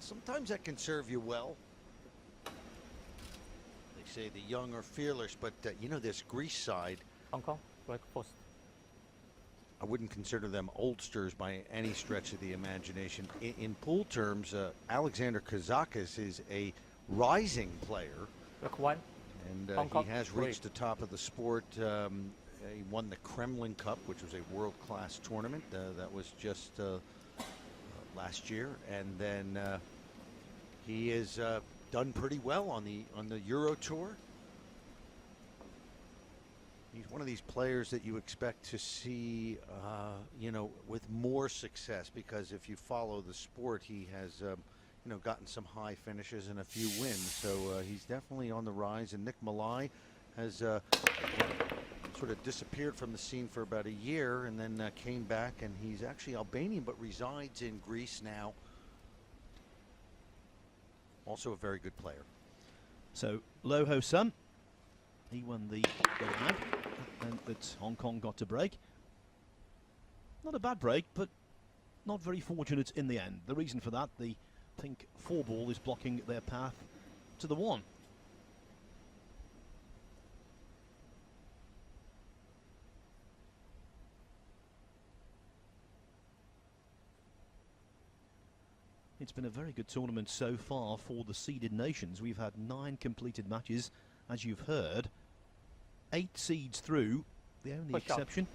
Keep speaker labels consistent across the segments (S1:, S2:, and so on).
S1: sometimes that can serve you well. They say the young are fearless, but you know, this Greece side,
S2: Hong Kong, break first.
S1: I wouldn't consider them oldsters by any stretch of the imagination. In pool terms, Alexander Kazakis is a rising player.
S2: Break one.
S1: And
S2: Hong Kong,
S1: he has reached the top of the sport. He won the Kremlin Cup, which was a world-class tournament. That was just last year. And then he has done pretty well on the Euro Tour. He's one of these players that you expect to see, you know, with more success, because if you follow the sport, he has, you know, gotten some high finishes and a few wins. So he's definitely on the rise. And Nick Malaj has sort of disappeared from the scene for about a year, and then came back, and he's actually Albanian but resides in Greece now. Also a very good player.
S3: So Loho Sum, he won the round, and that Hong Kong got to break. Not a bad break, but not very fortunate in the end. The reason for that, the pink 4-ball is blocking their path to the 1. It's been a very good tournament so far for the seeded nations. We've had 9 completed matches, as you've heard. 8 seeds through. The only exception,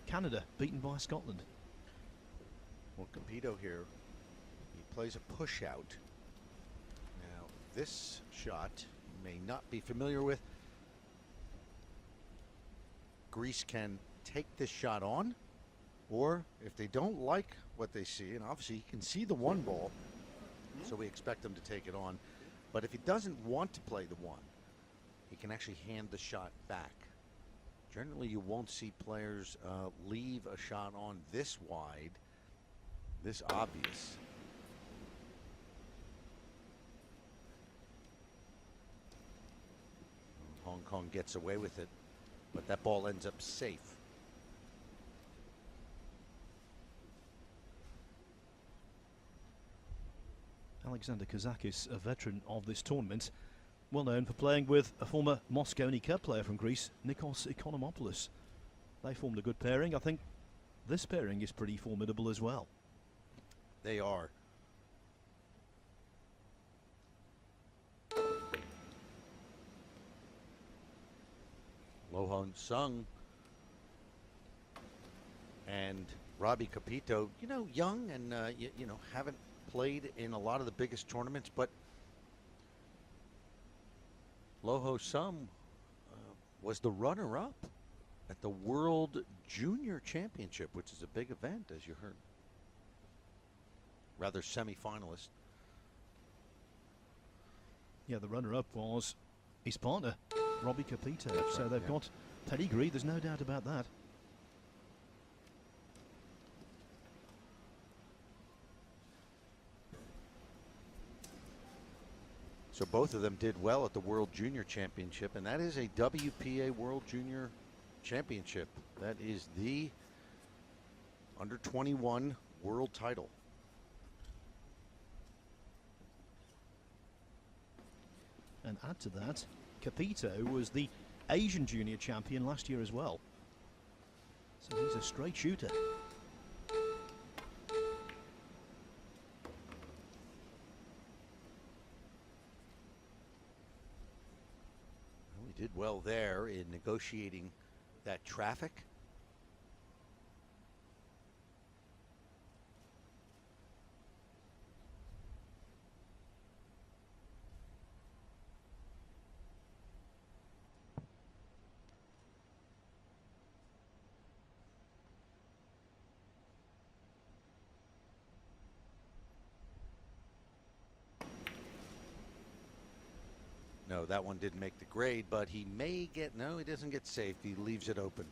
S3: Canada, beaten by Scotland.
S1: Well, Capito here, he plays a push out. Now, this shot you may not be familiar with. Greece can take this shot on, or if they don't like what they see, and obviously he can see the 1 ball, so we expect him to take it on. But if he doesn't want to play the 1, he can actually hand the shot back. Generally, you won't see players leave a shot on this wide, this obvious. Hong Kong gets away with it, but that ball ends up safe.
S3: Alexander Kazakis, a veteran of this tournament, well known for playing with a former Mosconi Cup player from Greece, Nikos Economopoulos. They formed a good pairing. I think this pairing is pretty formidable as well.
S1: They are. Luwan Sung and Robbie Capito, you know, young and you know, haven't played in a lot of the biggest tournaments, but Luwan Sung was the runner-up at the World Junior Championship, which is a big event, as you heard. Rather, semi-finalist.
S3: Yeah, the runner-up was his partner, Robbie Capito.
S1: That's
S3: so
S1: right,
S3: they've got pedigree, there's no doubt about that.
S1: So both of them did well at the World Junior Championship, and that is a WPA World Junior Championship. That is the under 21 world title.
S3: And add to that, Capito was the Asian Junior Champion last year as well. So he's a straight shooter.
S1: Did well there in negotiating that traffic. No, that one didn't make the grade, but he may get, no, he doesn't get safe. He leaves it open.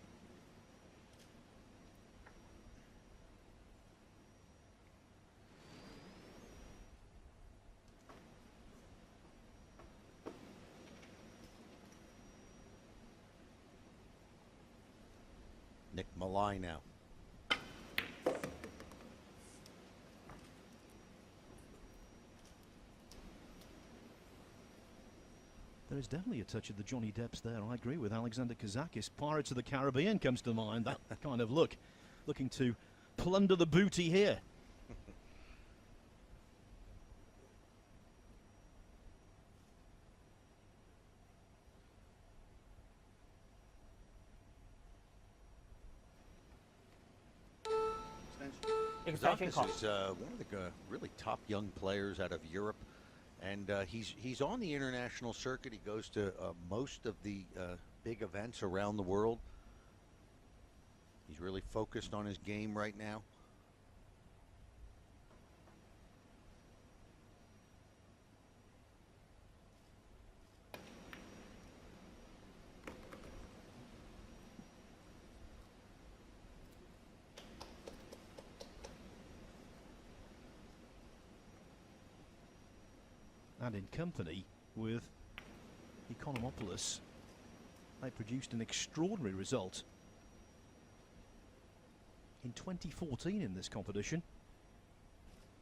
S1: Nick Malaj now.
S3: There is definitely a touch of the Johnny Depps there. I agree with Alexander Kazakis. Pirates of the Caribbean comes to mind. That kind of look. Looking to plunder the booty here.
S2: Extension call.
S1: Kazakis is one of the really top young players out of Europe, and he's on the international circuit. He goes to most of the big events around the world. He's really focused on his game right now.
S3: And in company with Economopoulos, they produced an extraordinary result in 2014 in this competition,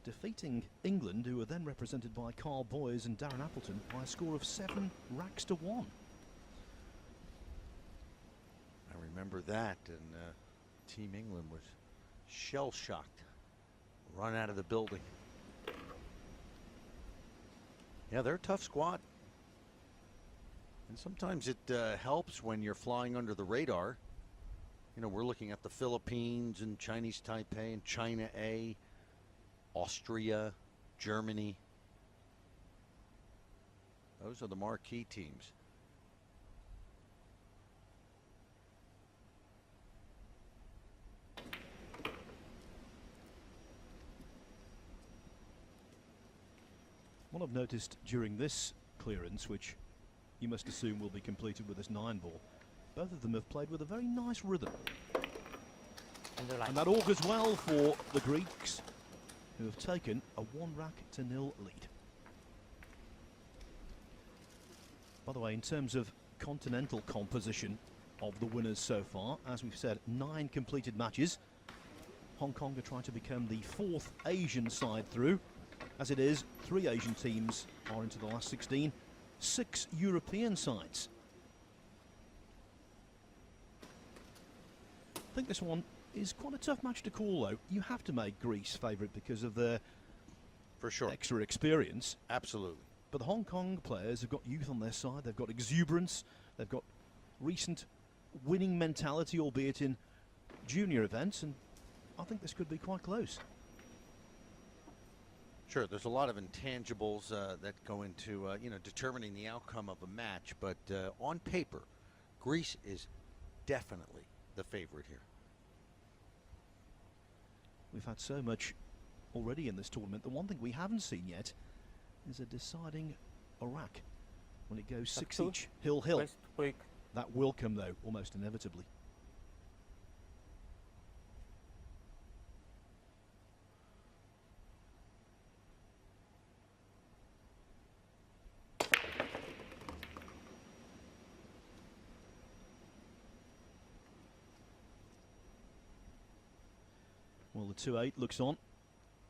S3: defeating England, who were then represented by Carl Boyes and Darren Appleton, by a score of 7 racks to 1.
S1: I remember that, and Team England was shell-shocked, run out of the building. Yeah, they're a tough squad. And sometimes it helps when you're flying under the radar. You know, we're looking at the Philippines and Chinese Taipei and China A, Austria, Germany. Those are the marquee teams.
S3: What I've noticed during this clearance, which you must assume will be completed with this 9-ball, both of them have played with a very nice rhythm. And that augurs well for the Greeks, who have taken a 1-rack-to-0 lead. By the way, in terms of continental composition of the winners so far, as we've said, 9 completed matches. Hong Kong are trying to become the 4th Asian side through. As it is, 3 Asian teams are into the last 16, 6 European sides. I think this one is quite a tough match to call, though. You have to make Greece favourite because of their extra experience.
S1: Absolutely.
S3: But the Hong Kong players have got youth on their side, they've got exuberance, they've got recent winning mentality, albeit in junior events, and I think this could be quite close.
S1: Sure, there's a lot of intangibles that go into determining the outcome of a match, but on paper, Greece is definitely the favorite here.
S3: We've had so much already in this tournament. The one thing we haven't seen yet is a deciding Iraq when it goes 6 each, hill. That will come, though, almost inevitably. Well, the 2-8 looks on,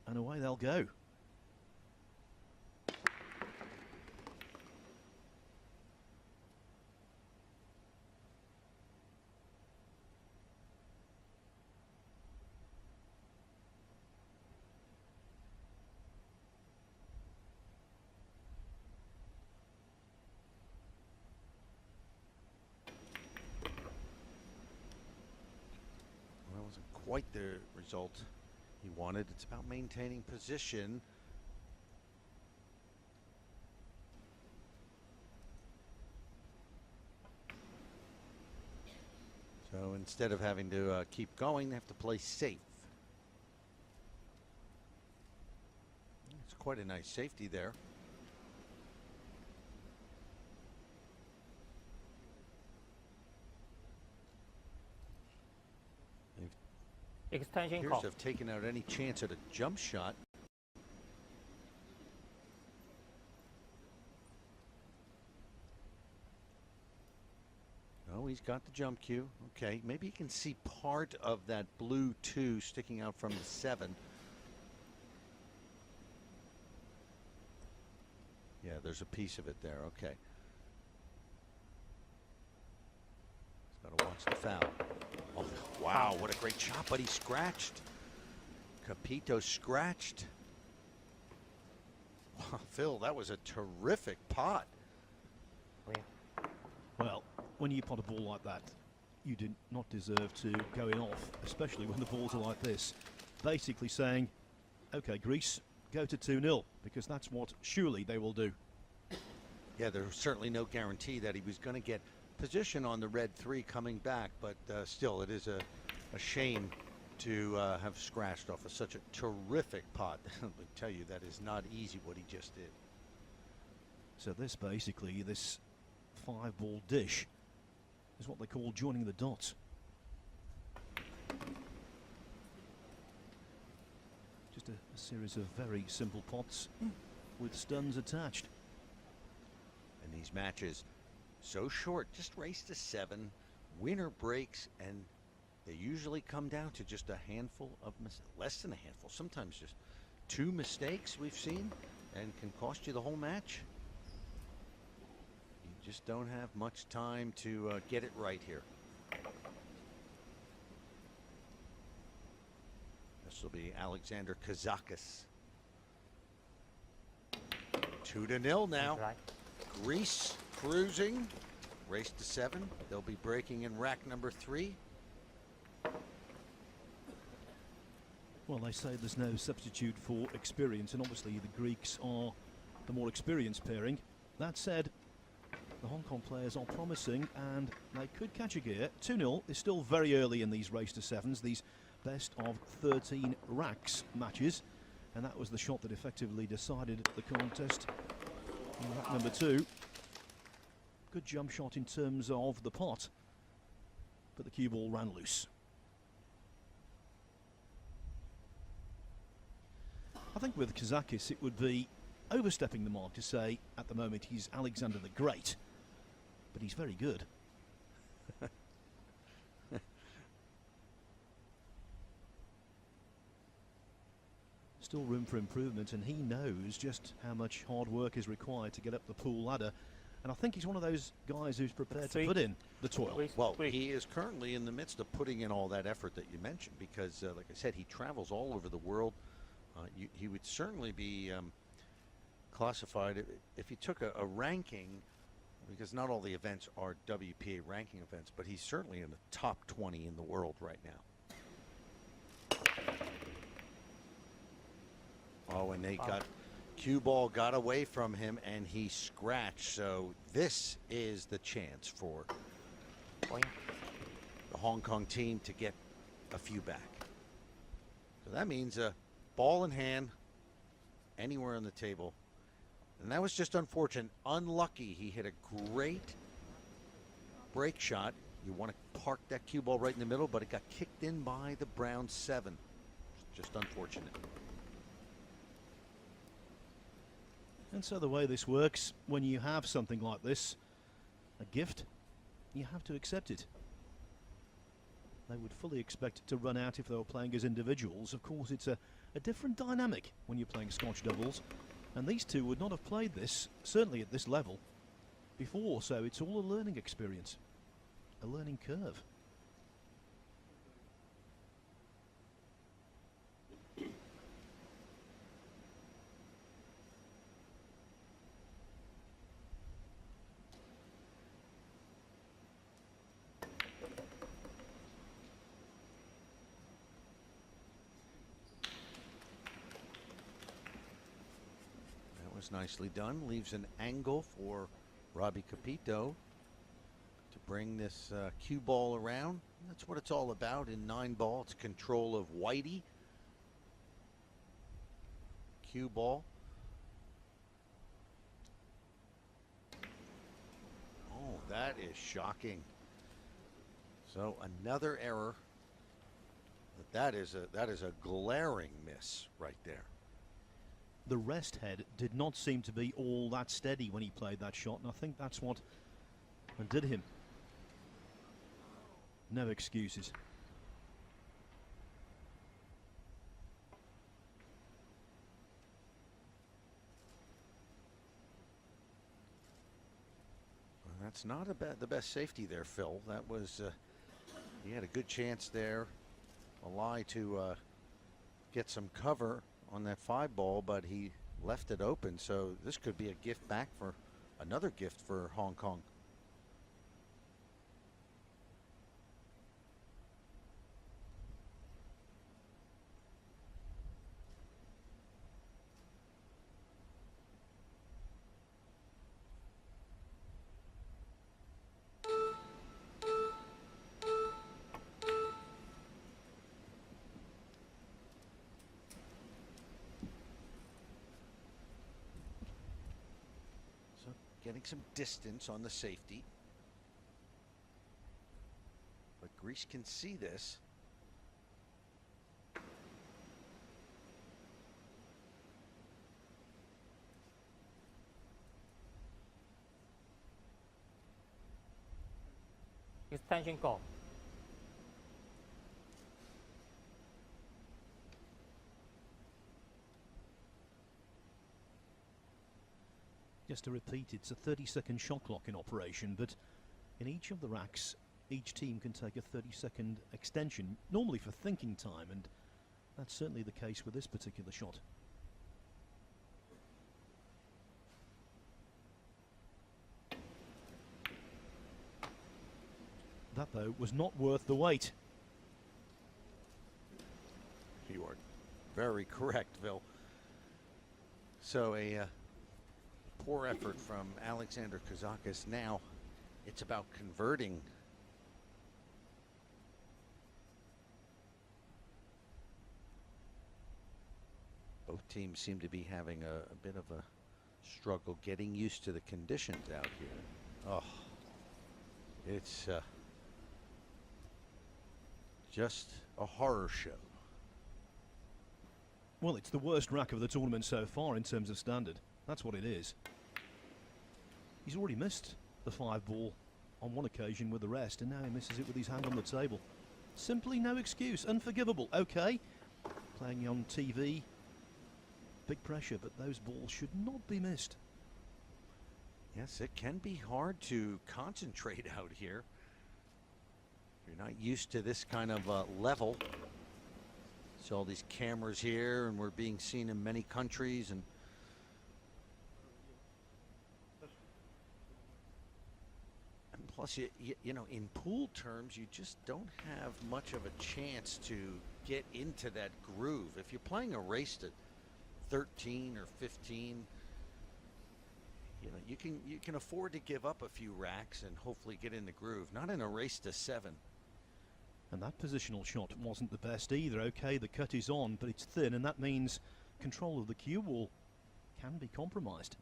S3: and away they'll go.
S1: Well, it wasn't quite the result he wanted. It's about maintaining position. So instead of having to keep going, they have to play safe. It's quite a nice safety there.
S2: Extension
S1: Appears
S2: call.
S1: to have taken out any chance at a jump shot. Oh, he's got the jump cue. Okay, maybe you can see part of that blue 2 sticking out from the 7. Yeah, there's a piece of it there. Okay. What's the foul? Oh, wow, what a great shot, but he scratched. Capito scratched. Wow, Phil, that was a terrific pot.
S3: Well, when you pot a ball like that, you do not deserve to go in off, especially when the balls are like this. Basically saying, okay, Greece, go to 2-0, because that's what surely they will do.
S1: Yeah, there's certainly no guarantee that he was going to get position on the red 3 coming back, but still, it is a shame to have scratched off of such a terrific pot. Let me tell you, that is not easy what he just did.
S3: So this basically, this 5-ball dish is what they call joining the dots. Just a series of very simple pots with stuns attached.
S1: And these matches so short, just race to 7, winner breaks, and they usually come down to just a handful of less than a handful, sometimes just 2 mistakes we've seen, and can cost you the whole match. You just don't have much time to get it right here. This will be Alexander Kazakis. 2-0 now.
S2: Right.
S1: Greece cruising, race to 7. They'll be breaking in rack number 3.
S3: Well, they say there's no substitute for experience, and obviously the Greeks are the more experienced pairing. That said, the Hong Kong players are promising, and they could catch a gear. 2-0 is still very early in these race to 7s, these best of 13 racks matches, and that was the shot that effectively decided the contest in rack number 2. Good jump shot in terms of the pot, but the cue ball ran loose. I think with Kazakis it would be overstepping the mark to say at the moment he's Alexander the Great, but he's very good. Still room for improvement, and he knows just how much hard work is required to get up the pool ladder, and I think he's one of those guys who's prepared to put in the toil.
S1: Well, he is currently in the midst of putting in all that effort that you mentioned, because like I said, he travels all over the world. He would certainly be classified if he took a ranking, because not all the events are WPA ranking events, but he's certainly in the top 20 in the world right now. Oh, and they got cue ball got away from him, and he scratched. So this is the chance for the Hong Kong team to get a few back. So that means a ball in hand anywhere on the table. And that was just unfortunate. Unlucky. He hit a great break shot. You want to park that cue ball right in the middle, but it got kicked in by the brown 7. Just unfortunate.
S3: And so the way this works, when you have something like this, a gift, you have to accept it. They would fully expect it to run out if they were playing as individuals. Of course, it's a different dynamic when you're playing Scotch doubles, and these two would not have played this, certainly at this level, before, so it's all a learning experience, a learning curve.
S1: Nicely done. Leaves an angle for Robbie Capito to bring this cue ball around. That's what it's all about in 9-ball. It's control of Whitey. Cue ball. Oh, that is shocking. So another error. But that is a glaring miss right there.
S3: The rest head did not seem to be all that steady when he played that shot, and I think that's what did him. No excuses.
S1: Well, that's not the best safety there, Phil. That was He had a good chance there, Malaj, to get some cover on that 5 ball, but he left it open. So this could be a gift back for another gift for Hong Kong. Getting some distance on the safety. But Greece can see this.
S2: extension goal.
S3: Just to repeat, it's a 30-second shot clock in operation, but in each of the racks, each team can take a 30-second extension, normally for thinking time, and that's certainly the case with this particular shot. That, though, was not worth the wait.
S1: You are very correct, Phil. So a poor effort from Alexander Kazakis. Now it's about converting. Both teams seem to be having a bit of a struggle getting used to the conditions out here. Oh, it's just a horror show.
S3: Well, it's the worst rack of the tournament so far in terms of standard. That's what it is. He's already missed the 5 ball on one occasion with the rest, and now he misses it with his hand on the table. Simply no excuse. Unforgivable. Okay. Playing on TV. Big pressure, but those balls should not be missed.
S1: Yes, it can be hard to concentrate out here. You're not used to this kind of level. So all these cameras here, and we're being seen in many countries, and plus, you know, in pool terms, you just don't have much of a chance to get into that groove. If you're playing a race at 13 or 15, you know, you can afford to give up a few racks and hopefully get in the groove. Not in a race to 7.
S3: And that positional shot wasn't the best either. Okay, the cut is on, but it's thin, and that means control of the cue ball can be compromised.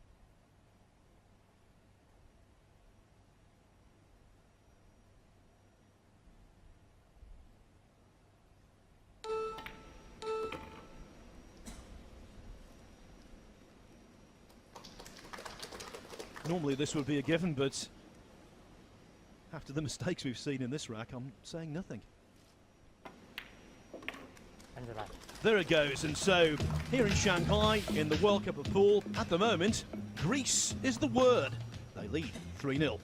S3: Normally this would be a given, but after the mistakes we've seen in this rack, I'm saying nothing.
S2: And the line.
S3: There it goes, and so here in Shanghai, in the World Cup of Pool, at the moment, Greece is the word. They lead 3-0.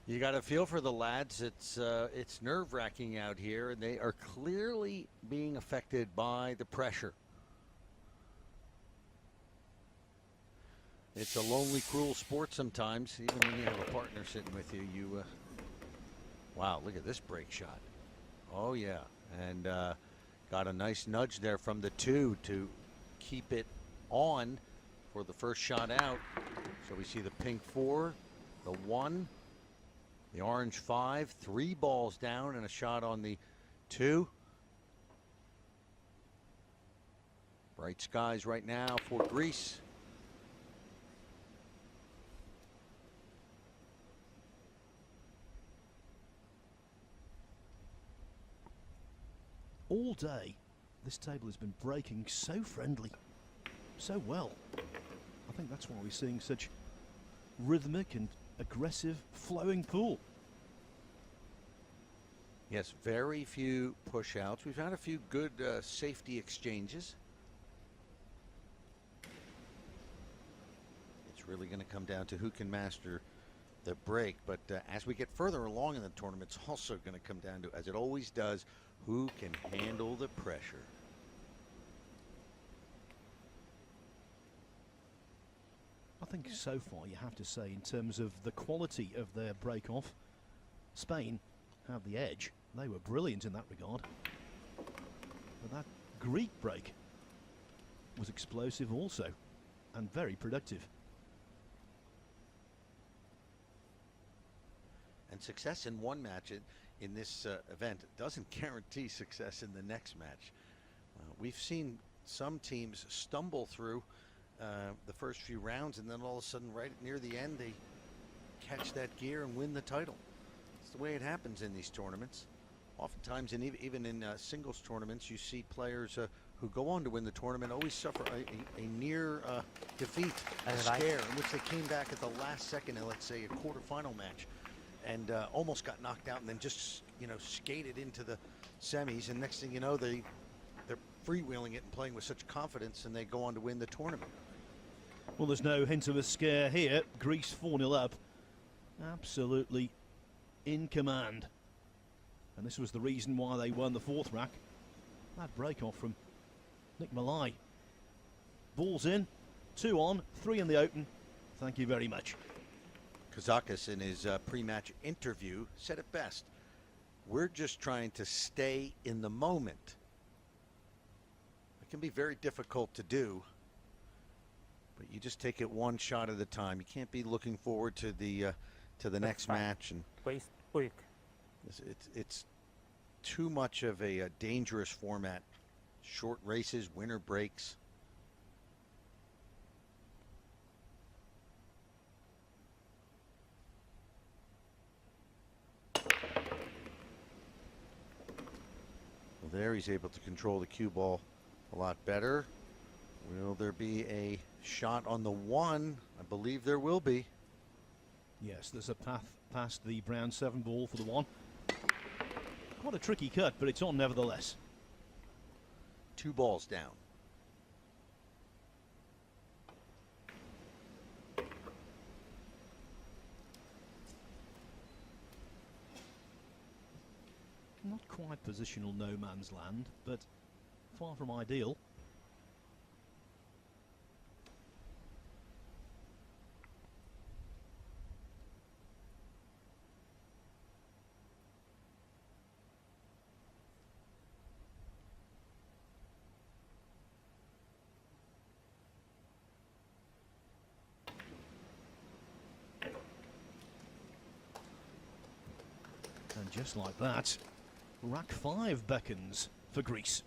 S1: You got a feel for the lads. It's nerve-wracking out here, and they are clearly being affected by the pressure. It's a lonely, cruel sport sometimes, even when you have a partner sitting with you. Wow, look at this break shot. Oh yeah, and got a nice nudge there from the 2 to keep it on for the first shot out. So we see the pink 4, the 1. The orange 5, 3 balls down and a shot on the 2. Bright skies right now for Greece.
S3: all day, this table has been breaking so friendly, so well. I think that's why we're seeing such rhythmic and aggressive flowing pool.
S1: Yes, very few push-outs. We've had a few good safety exchanges. It's really going to come down to who can master the break, but as we get further along in the tournament, it's also going to come down to, as it always does, who can handle the pressure.
S3: I think so far you have to say, in terms of the quality of their break-off, Spain have the edge. They were brilliant in that regard. But that Greek break was explosive also, and very productive.
S1: And success in one match in this event doesn't guarantee success in the next match. We've seen some teams stumble through the first few rounds, and then all of a sudden, right near the end, they catch that gear and win the title. It's the way it happens in these tournaments. Oftentimes, and even in singles tournaments, you see players who go on to win the tournament always suffer a near defeat, a scare, in which they came back at the last second in, let's say, a quarterfinal match, and almost got knocked out, and then just, you know, skated into the semis, and next thing you know, they're freewheeling it and playing with such confidence, and they go on to win the tournament.
S3: Well, there's no hint of a scare here. Greece 4-0 up, absolutely in command, and this was the reason why they won the fourth rack. That break off from Malaj. Ball's in, 2 on, 3 in the open. Thank you very much.
S1: Kazakis, in his pre-match interview, said it best. We're just trying to stay in the moment. It can be very difficult to do, but you just take it one shot at a time. You can't be looking forward to the next match, and it's too much of a dangerous format. Short races, winner breaks. Well, there he's able to control the cue ball a lot better. Will there be a shot on the one? I believe there will be.
S3: Yes, there's a path past the brown 7 ball for the one. Quite a tricky cut, but it's on nevertheless.
S1: 2 balls down.
S3: Not quite positional no man's land, but far from ideal. And just like that, rack 5 beckons for Greece.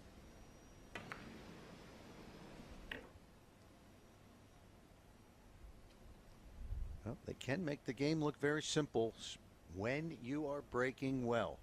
S1: Well, they can make the game look very simple when you are breaking well.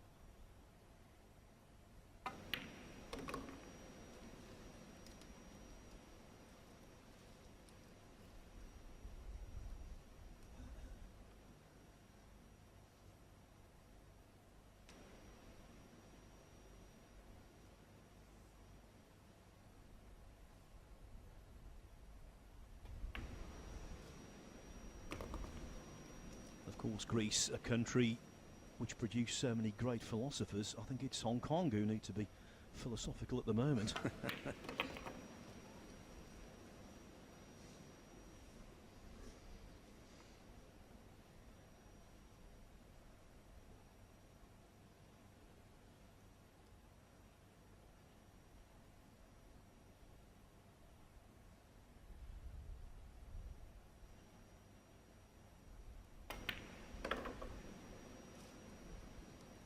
S3: Of course, Greece, a country which produced so many great philosophers. I think it's Hong Kong who need to be philosophical at the moment.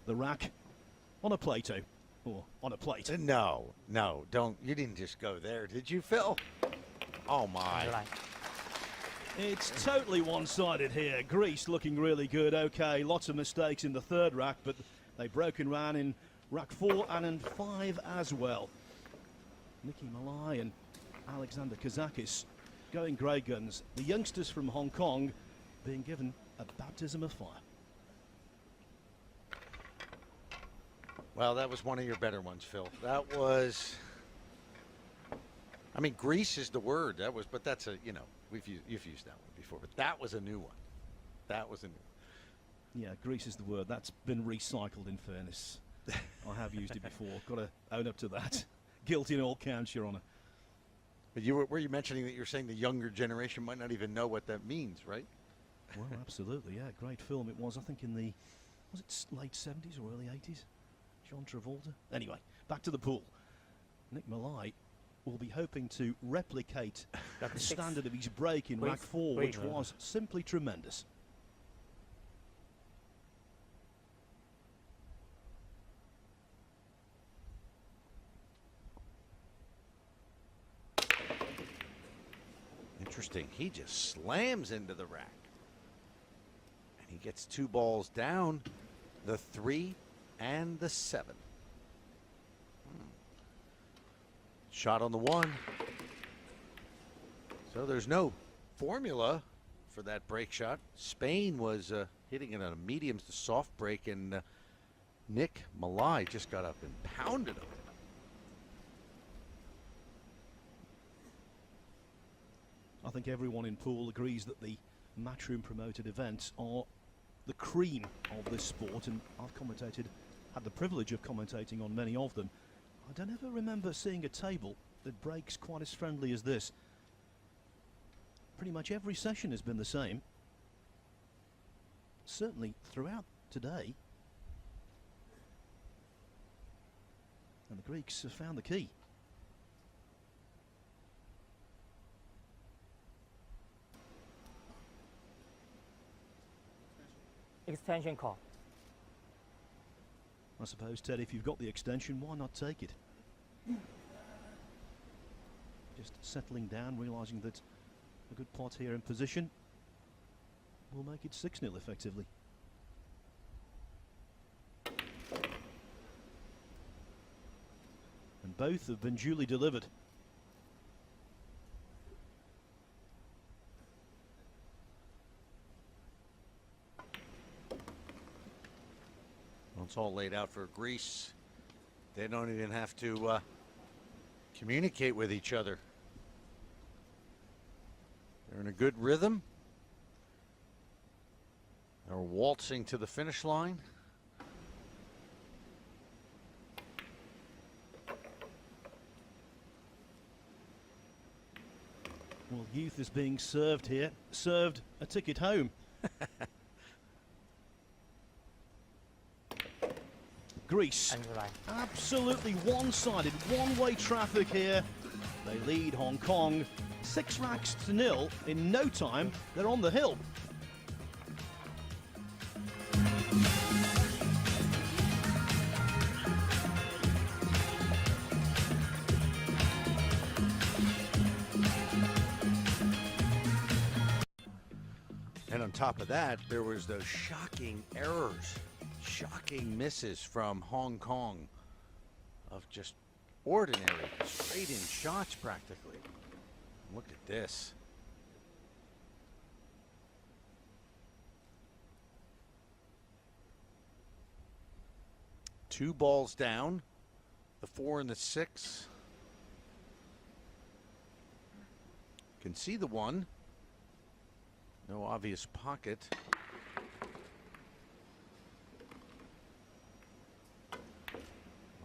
S3: The rack on a Plato, or on a plate.
S1: No, don't. You didn't just go there, did you, Phil? Oh, my.
S3: It's totally one-sided here. Greece looking really good. Okay, lots of mistakes in the third rack, but they broke and ran in rack 4 and in 5 as well. Nicky Malaj and Alexander Kazakis going grey guns. The youngsters from Hong Kong being given a baptism of fire.
S1: Well, that was one of your better ones, Phil. That was, I mean, grease is the word. That was, but that's a, you know, you've used that one before, but that was a new one. That was a new one.
S3: Yeah, grease is the word. That's been recycled, in fairness. I have used it before. Got to own up to that. Guilty in all counts, Your Honour.
S1: But were you mentioning that you're saying the younger generation might not even know what that means, right?
S3: Well, absolutely, yeah. Great film it was, I think, in the, was it late 70s or early 80s? John Travolta. Anyway, back to the pool. Nick Malaj will be hoping to replicate the standard of his break in rack 4, which was simply tremendous.
S1: Interesting. He just slams into the rack. And he gets 2 balls down, the 3 and the 7. Shot on the 1. So there's no formula for that break shot. Spain was hitting it on a medium to soft break, and Nick Malaj just got up and pounded him.
S3: I think everyone in pool agrees that the Matchroom promoted events are the cream of this sport, and I've had the privilege of commentating on many of them. I don't ever remember seeing a table that breaks quite as friendly as this. Pretty much every session has been the same. Certainly throughout today. And the Greeks have found the key.
S2: Extension call.
S3: I suppose, Ted, if you've got the extension, why not take it? Just settling down, realising that a good pot here in position will make it 6-0 effectively. And both have been duly delivered.
S1: It's all laid out for Greece. They don't even have to communicate with each other. They're in a good rhythm. They're waltzing to the finish line.
S3: Well, youth is being served here. Served a ticket home. Greece, absolutely one-sided, one-way traffic here. They lead Hong Kong 6 racks to 0. In no time, they're on the hill.
S1: And on top of that, there was those shocking errors. Shocking misses from Hong Kong of just ordinary straight in shots practically. Look at this. Two balls down, the 4 and the 6. Can see the 1. No obvious pocket.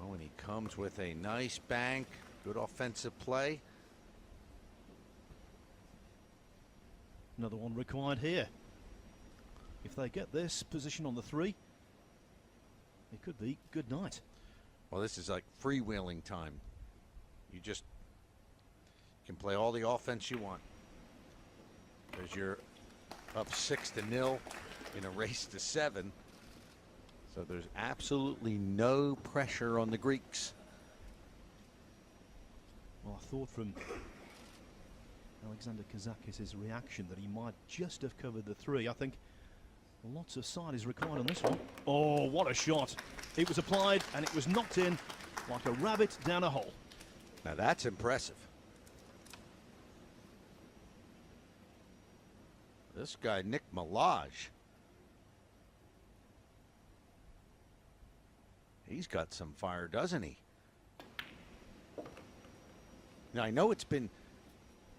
S1: Oh, and he comes with a nice bank, good offensive play.
S3: Another one required here. If they get this position on the 3, it could be good night.
S1: Well, this is like freewheeling time. You just can play all the offense you want, because you're up 6-0 in a race to 7. So there's absolutely no pressure on the Greeks.
S3: Well, I thought from Alexander Kazakis' reaction that he might just have covered the 3. I think Lots of side is required on this one. Oh, what a shot. It was applied and it was knocked in like a rabbit down a hole.
S1: Now that's impressive. This guy, Nick Malaj. He's got some fire, doesn't he? Now, I know it's been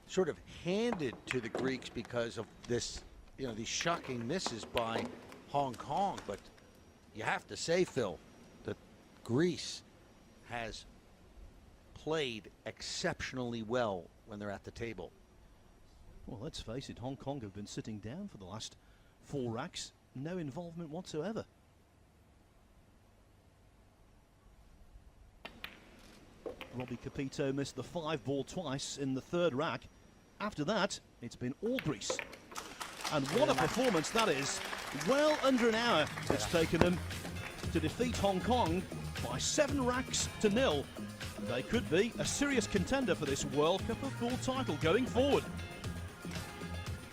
S1: sort of handed to the Greeks because of this, these shocking misses by Hong Kong, but you have to say, Phil, that Greece has played exceptionally well when they're at the table.
S3: Well, let's face it, Hong Kong have been sitting down for the last 4 racks. No involvement whatsoever. Robbie Capito missed the 5-ball twice in the 3rd rack. After that, it's been all Greece. And what a performance that is. Well under an hour it's taken them to defeat Hong Kong by 7 racks to 0. They could be a serious contender for this World Cup of Pool title going forward.